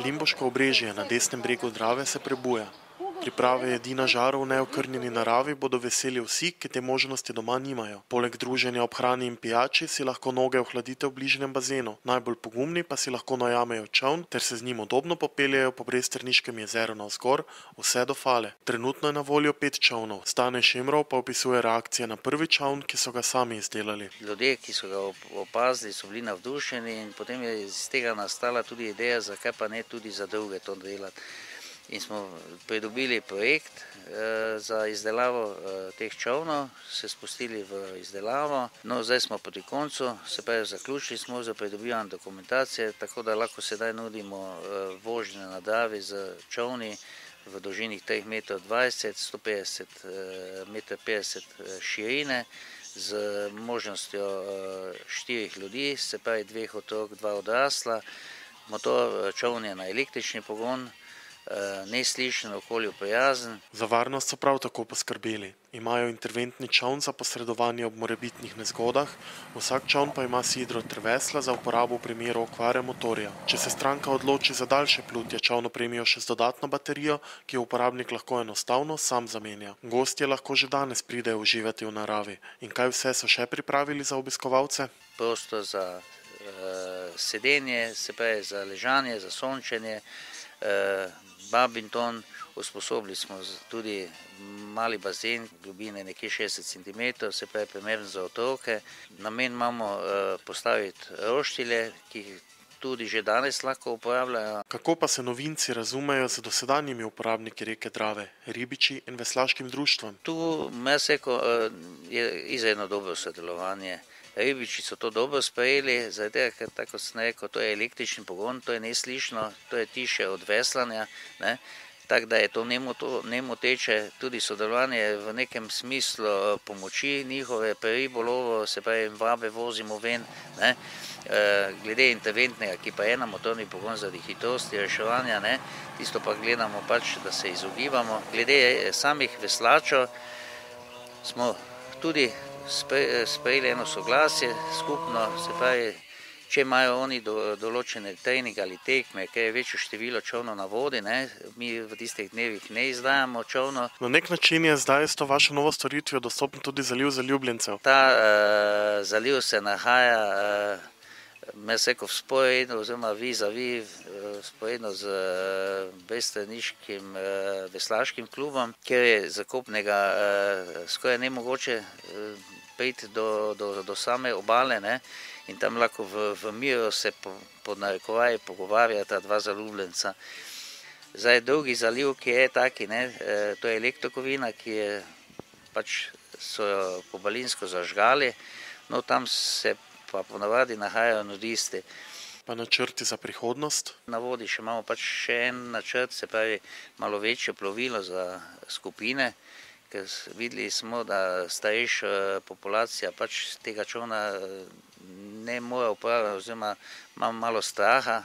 Limbuško obrežje na desnem bregu Drave se prebuja. Priprave jedi na žaru v neokrnjeni naravi bodo veseli vsi, ki te možnosti doma nimajo. Poleg druženja ob hrani in pijači si lahko noge ohladite v bližnjem bazenu. Najbolj pogumni pa si lahko najamejo čoln ter se z njim udobno popeljejo po Bresterniškem jezeru navzgor vse do Fale. Trenutno je na voljo 5 čolnov. Stane Šemrov pa opisuje reakcije na prvi čoln, ki so ga sami izdelali. Ljudje, ki so ga opazili, so bili navdušeni in potem je iz tega nastala tudi ideja, zakaj pa ne tudi za druge to delati. In smo pridobili projekt za izdelavo teh čolnov, se spustili v izdelavo. No, zdaj smo proti koncu, se pravi zaključili smo za pridobivanje dokumentacije, tako da lahko sedaj nudimo vožnje na Dravi z čolni v dolžini 3,20 m, 150 m širine, z možnostjo 4 ljudi, se pravi 2 otrok, 2 odrasla. Motor čoln je na električni pogon, neslišen, okolju prijazen. Za varnost so prav tako poskrbeli. Imajo interventni čoln za posredovanje ob morebitnih nezgodah, vsak čoln pa ima sidro ter vesla za uporabo v primeru okvare motorja. Če se stranka odloči za daljše plutje, čoln opremijo še z dodatno baterijo, ki jo uporabnik lahko enostavno sam zamenja. Gostje lahko že danes pridejo uživati v naravi. In kaj vse so še pripravili za obiskovalce? Prostor za sedenje, se pravi za ležanje, za sončenje, badminton, usposobili smo tudi mali bazen, globine nekje 60 cm, se pravi primeren za otroke. Namen imamo postaviti roštilje, ki jih tudi že danes lahko uporabljajo. Kako pa se novinci razumejo z dosedanjimi uporabniki reke Drave, ribiči in veslaškim društvom? Tu je izredno dobro sodelovanje. Ribiči so to dobro sprejeli, zaradi ker, tako kot sem rekel, to je električni pogon, to je neslišno, to je tiše od veslanja, tako da je to nemoteče, tudi sodelovanje v nekem smislu pomoči njihove pri ribolovu, se pravi vabe vozimo ven, glede interventnega, ki pa je na motorni pogon zaradi hitrosti reševanja, tisto pa gledamo pač, da se izogibamo. Glede samih veslačev smo tudi sprejeli eno soglasje skupno, se pravi, če imajo oni določene treninge ali tekme, ker je večje število čolnov na vodi, mi v tistih dnevih ne izdajamo čolnov. Na nek način je zdaj s to vašo novo storitvijo dostopen tudi zaliv zaljubljencev. Ta zaliv se nahaja vzporedno oziroma vis-a-vis vzporedno z Bresterniškim veslaškim klubom, kjer je z kopnega skoraj nemogoče priti do same obale, in tam lahko v miru se pod narekovaji pogovarjata 2 zaljubljenca. Zdaj drugi zaliv, ki je taki, to je Elektrokovina, ki je so jo pobalinsko zažgali, no tam se pa ponavadi nahajajo nudisti. Pa načrti za prihodnost? Na vodi še imamo še en načrt, se pravi malo večje plovilo za skupine, ker videli smo, da starejša populacija tega čolna ne more uporabljati oziroma ima malo straha.